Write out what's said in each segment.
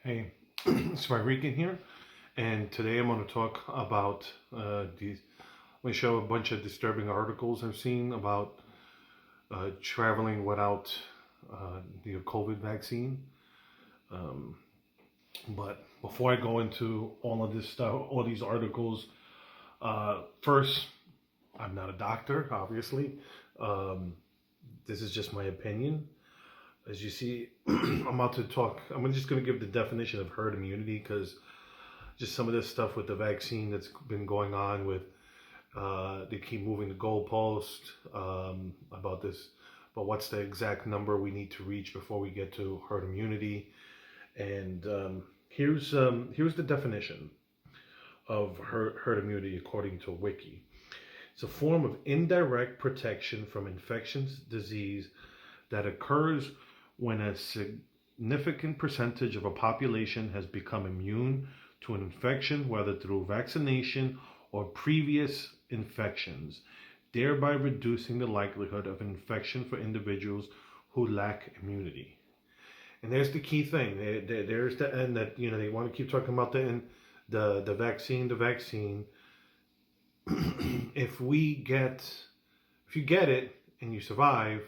Hey, it's Rican here, and today I'm going to talk about these. Let me show a bunch of disturbing articles I've seen about traveling without the COVID vaccine. Um, but before I go into all of this stuff, all these articles, first, I'm not a doctor, obviously. Um, this is just my opinion. As you see, I'm about to talk. I'm just going to give the definition of herd immunity because just some of this stuff with the vaccine that's been going on with they keep moving the goalpost about this, but what's the exact number we need to reach before we get to herd immunity? And here's the definition of herd immunity according to Wiki. It's a form of indirect protection from infectious disease that occurs when a significant percentage of a population has become immune to an infection, whether through vaccination or previous infections, thereby reducing the likelihood of infection for individuals who lack immunity. And there's the key thing. There's the end that they want to keep talking about the end, the vaccine, the vaccine. if you get it and you survive,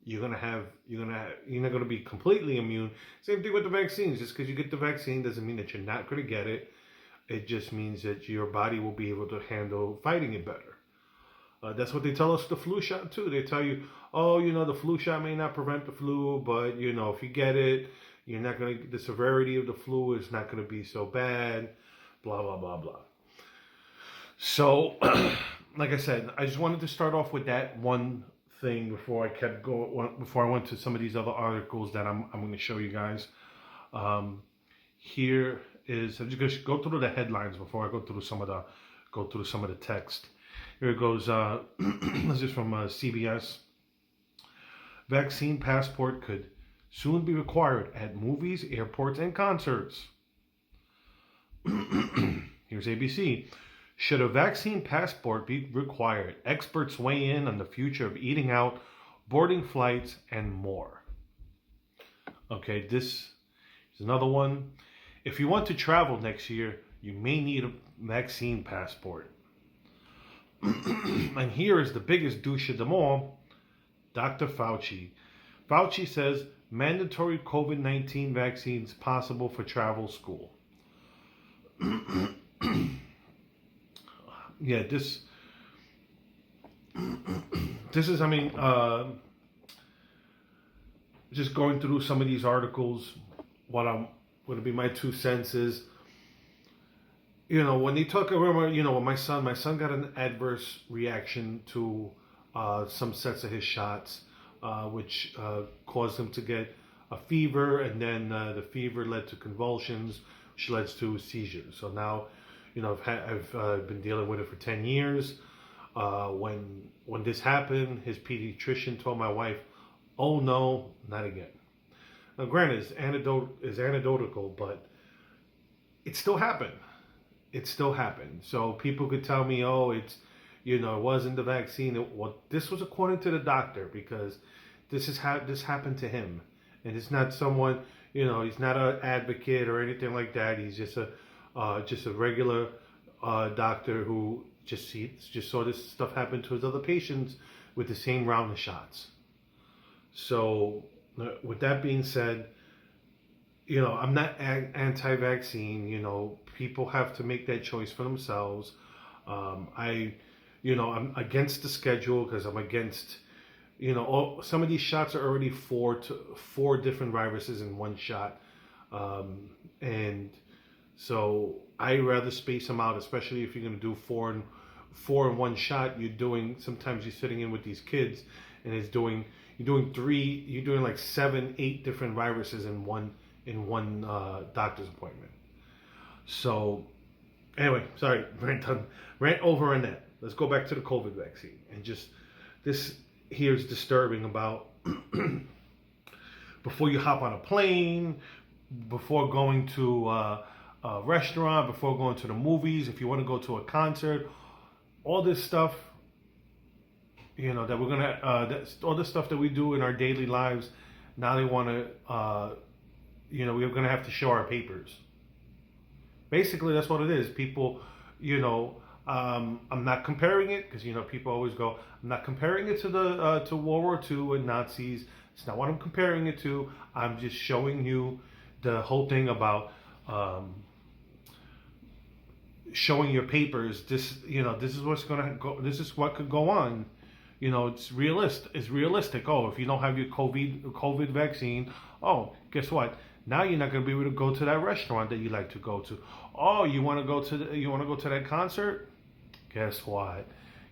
you're not gonna be completely immune. Same thing with the vaccines. Just because you get the vaccine doesn't mean that you're not gonna get it. It just means that your body will be able to handle fighting it better. That's what they tell us the flu shot too. They tell you, oh, the flu shot may not prevent the flu, but if you get it, you're not gonna. The severity of the flu is not gonna be so bad. Blah blah blah blah. So, like I said, I just wanted to start off with that one thing before I went to some of these other articles that I'm going to show you guys. Here is I'm just going to go through the headlines before I go through some of the text. Here it goes. This is from CBS. Vaccine passport could soon be required at movies, airports, and concerts. Here's ABC. Should a vaccine passport be required? Experts weigh in on the future of eating out, boarding flights, and more. Okay, this is another one. If you want to travel next year, you may need a vaccine passport. And here is the biggest douche of them all, Dr. Fauci. Fauci says mandatory COVID-19 vaccines possible for travel school. Yeah, this is, just going through some of these articles, what I'm going to be my 2 cents is, when they talk about, when my son got an adverse reaction to some sets of his shots, which caused him to get a fever, and then the fever led to convulsions, which led to seizures. So now, I've been dealing with it for 10 years. When this happened, his pediatrician told my wife, "Oh no, not again." Now, granted, it's anecdotal, but it still happened. It still happened. So people could tell me, "Oh, it wasn't the vaccine." This was according to the doctor because this happened to him, and it's not someone. He's not an advocate or anything like that. He's just a regular doctor who just saw this stuff happen to his other patients with the same round of shots. So, with that being said, I'm not anti-vaccine. People have to make that choice for themselves. I'm against the schedule because I'm against. Some of these shots are already four different viruses in one shot, and so I rather space them out, especially if you're going to do four in one shot. Sometimes you're sitting in with these kids, and you're doing like 7-8 different viruses in one doctor's appointment. So anyway, sorry, rant over on that. Let's go back to the COVID vaccine and just this here is disturbing about before you hop on a plane, before going to a restaurant, before going to the movies, if you want to go to a concert, all this stuff, that we're gonna, all the stuff that we do in our daily lives. Now they want to we're going to have to show our papers. Basically, that's what it is. People, I'm not comparing it because people always go, I'm not comparing it to the to World War II and Nazis. It's not what I'm comparing it to. I'm just showing you the whole thing about showing your papers. This is what's gonna go. This is what could go on. It's realistic. It's realistic. Oh, if you don't have your COVID vaccine, oh, guess what? Now you're not going to be able to go to that restaurant that you like to go to. Oh, you want to go to that concert? Guess what?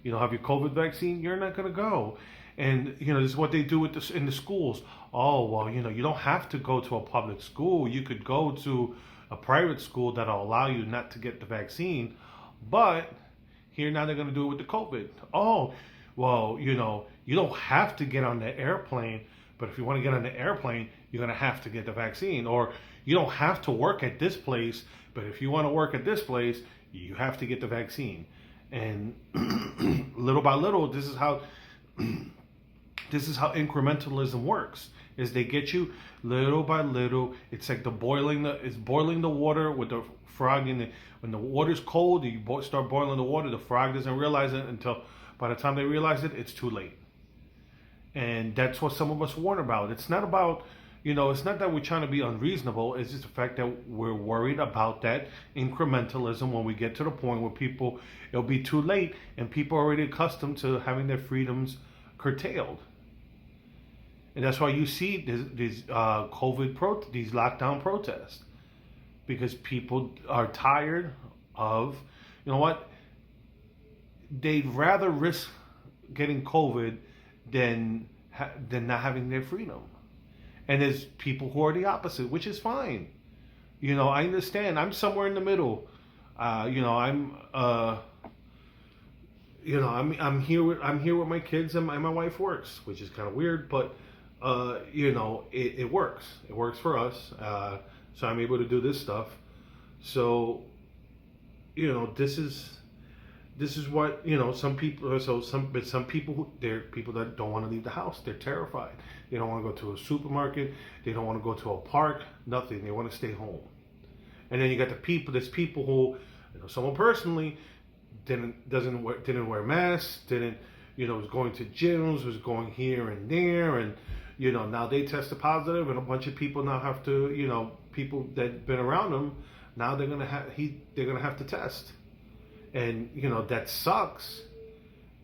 You don't have your COVID vaccine, you're not going to go. And this is what they do with this in the schools. Oh, well, you don't have to go to a public school. You could go to a private school that'll allow you not to get the vaccine. But here now they're going to do it with the COVID. Oh, well, you don't have to get on the airplane, but if you want to get on the airplane, you're going to have to get the vaccine. Or you don't have to work at this place, but if you want to work at this place, you have to get the vaccine. And little by little, this is how incrementalism works. Is they get you little by little. It's like boiling the water with the frog in it. When the water's cold, you start boiling the water. The frog doesn't realize it until by the time they realize it, it's too late. And that's what some of us warn about. It's not about, it's not that we're trying to be unreasonable. It's just the fact that we're worried about that incrementalism when we get to the point where it'll be too late and people are already accustomed to having their freedoms curtailed. And that's why you see these these lockdown protests, because people are tired of, they'd rather risk getting COVID than not having their freedom. And there's people who are the opposite, which is fine. I understand. I'm somewhere in the middle. I'm here with my kids and my wife works, which is kind of weird, but it works. It works for us. So I'm able to do this stuff. So this is what some people. So some people, they're people that don't want to leave the house. They're terrified. They don't want to go to a supermarket. They don't want to go to a park. Nothing. They want to stay home. And then you got there's people who, someone personally didn't wear masks. Was going to gyms. Was going here and there, and now they tested positive, and a bunch of people now have to people that been around them. Now they're gonna have to test. And that sucks,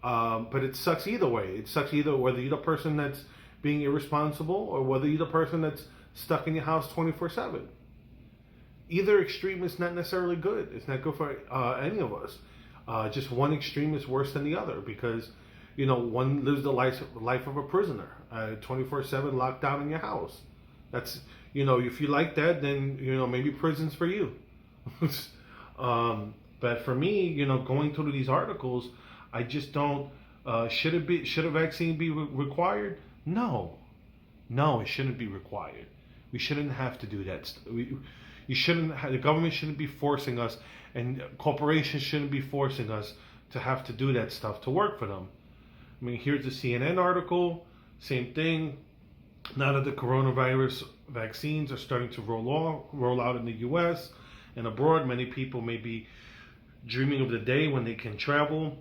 but it sucks either way. It sucks either whether you're the person that's being irresponsible or whether you're the person that's stuck in your house 24/7. Either extreme is not necessarily good. It's not good for any of us. Just one extreme is worse than the other because one lives the life of a prisoner, 24/7 locked down in your house. That's if you like that, then maybe prison's for you. But for me, going through these articles, I just don't. Should a vaccine be required? No, it shouldn't be required. We shouldn't have to do that. The government shouldn't be forcing us, and corporations shouldn't be forcing us to have to do that stuff to work for them. I mean, here's the CNN article. Same thing. Now that the coronavirus vaccines are starting to roll out in the U.S. and abroad, many people may be dreaming of the day when they can travel,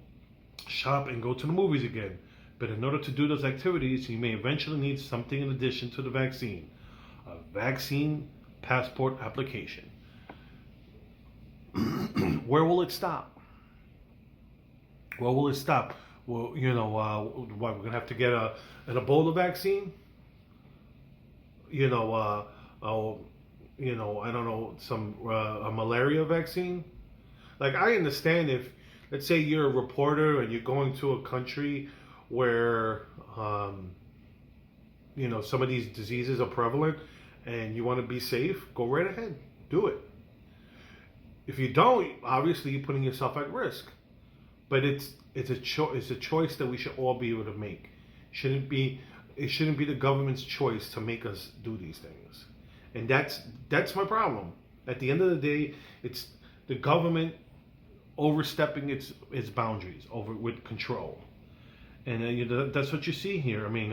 shop, and go to the movies again. But in order to do those activities, you may eventually need something in addition to the vaccine: a vaccine passport application. Where will it stop? Where will it stop? Well, what, we're gonna have to get an Ebola vaccine? I don't know, a malaria vaccine. Like, I understand if, let's say you're a reporter and you're going to a country where, some of these diseases are prevalent and you want to be safe, go right ahead, do it. If you don't, obviously you're putting yourself at risk. But it's a choice that we should all be able to make. It shouldn't be the government's choice to make us do these things. And that's my problem. At the end of the day, it's the government overstepping its boundaries with control, and that's what you see here. I mean,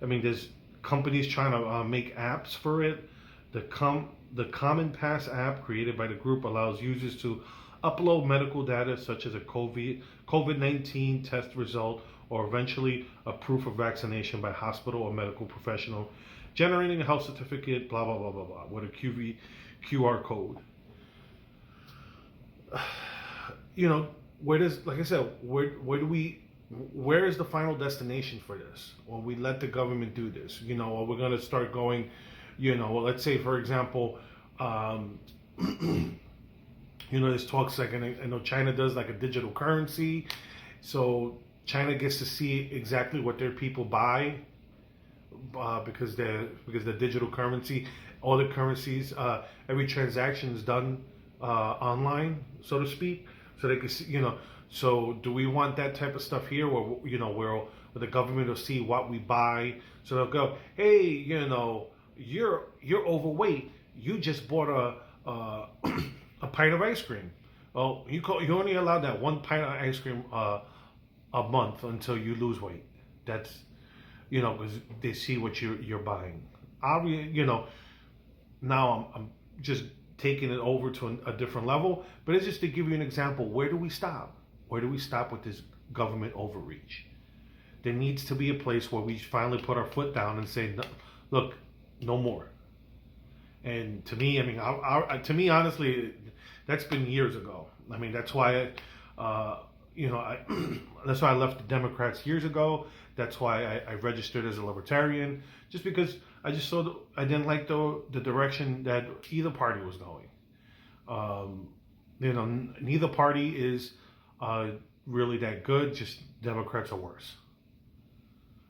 there's companies trying to make apps for it. The Common Pass app created by the group allows users to upload medical data such as a COVID-19 test result or eventually a proof of vaccination by hospital or medical professional, generating a health certificate, blah, blah, blah, blah, blah, with a QR code. You know, where does, like I said, where is the final destination for this? When we let the government do this, you know, or we're going to start going, you know, well, let's say, for example, you know, there's talks like, I know China does like a digital currency. So China gets to see exactly what their people buy because the digital currency, all the currencies, every transaction is done online, so to speak. So they can see, you know, so do we want that type of stuff here where, you know, where the government will see what we buy? So they'll go, hey, you know, you're overweight. You just bought a pint of ice cream. Well, you only allowed that one pint of ice cream a month until you lose weight. That's, you know, because they see what you're buying. You know, now I'm just taking it over to a different level, but it's just to give you an example. Where do we stop? Where do we stop with this government overreach? There needs to be a place where we finally put our foot down and say, look, no more. And to me, I mean, to me, honestly, that's been years ago. I mean, that's why, you know, that's why I left the Democrats years ago. That's why I registered as a libertarian, just because I just saw I didn't like the direction that either party was going. You know, neither party is really that good. Just Democrats are worse.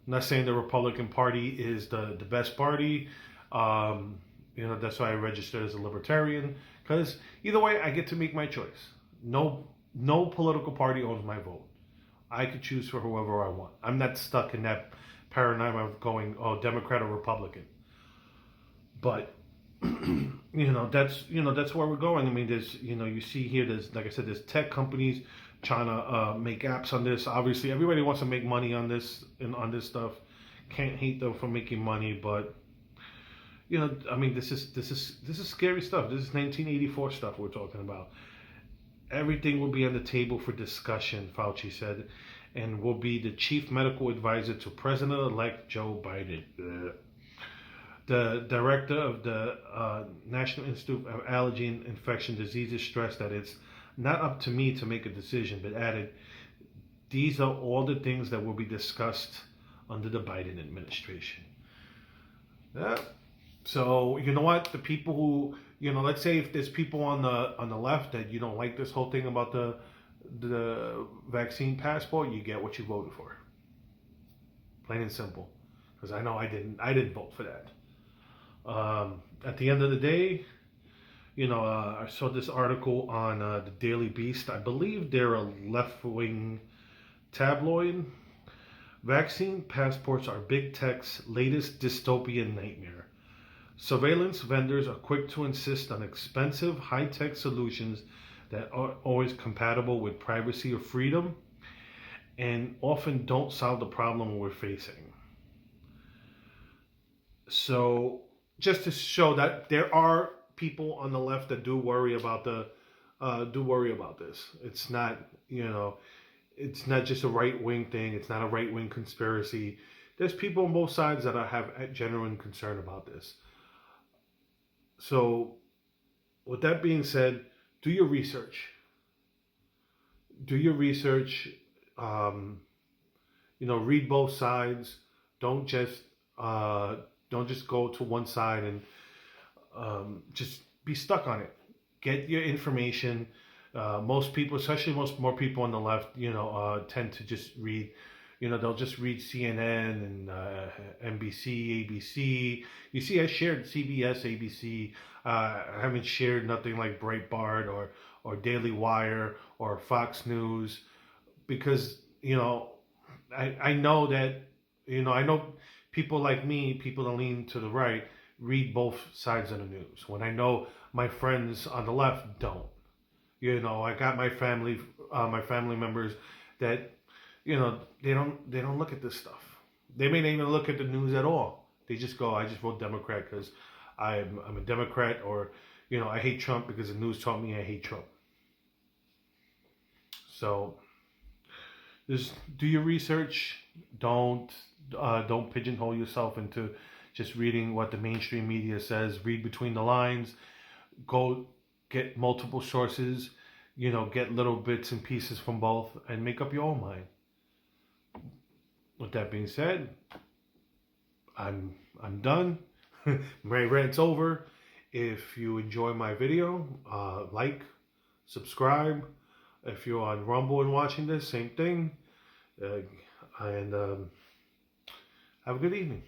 I'm not saying the Republican Party is the best party. You know, that's why I registered as a libertarian, because either way, I get to make my choice. No political party owns my vote. I could choose for whoever I want. I'm not stuck in that paradigm of going, oh, Democrat or Republican. But you know, that's where we're going. I mean, there's, you know, you see here, there's, like I said, there's tech companies trying to make apps on this. Obviously, everybody wants to make money on this and on this stuff. Can't hate them for making money, but you know, I mean, this is scary stuff. This is 1984 stuff we're talking about. Everything will be on the table for discussion, Fauci said, and will be the chief medical advisor to President-elect Joe Biden. The director of the National Institute of Allergy and Infectious Diseases stressed that it's not up to me to make a decision, but added, these are all the things that will be discussed under the Biden administration. Yeah. So you know what? The people who, you know, let's say if there's people on the left that you don't like this whole thing about the vaccine passport, you get what you voted for. Plain and simple. Because I know I didn't vote for that. At the end of the day, you know, I saw this article on the Daily Beast. I believe they're a left-wing tabloid. Vaccine passports are big tech's latest dystopian nightmare. Surveillance vendors are quick to insist on expensive, high-tech solutions that are always compatible with privacy or freedom and often don't solve the problem we're facing. So, just to show that there are people on the left that do worry about this. It's not, you know, it's not just a right-wing thing. It's not a right-wing conspiracy. There's people on both sides that have genuine concern about this. So, with that being said, do your research. Do your research. You know, read both sides. Don't just go to one side and just be stuck on it. Get your information. Most people, especially more people on the left, you know, tend to just read. You know, they'll just read CNN and NBC, ABC. You see, I shared CBS, ABC. I haven't shared nothing like Breitbart or Daily Wire or Fox News because, you know, I know that, you know, I know people like me, people that lean to the right, read both sides of the news. When I know my friends on the left don't. You know, I got my family members that, you know, they don't look at this stuff. They may not even look at the news at all. They just go, I just vote Democrat because I'm a Democrat, or I hate Trump because the news taught me I hate Trump. So just do your research. Don't pigeonhole yourself into just reading what the mainstream media says. Read between the lines. Go get multiple sources. Get little bits and pieces from both, and make up your own mind. With that being said, I'm done. My rant's over. If you enjoy my video, like, subscribe. If you're on Rumble and watching this, same thing. And have a good evening.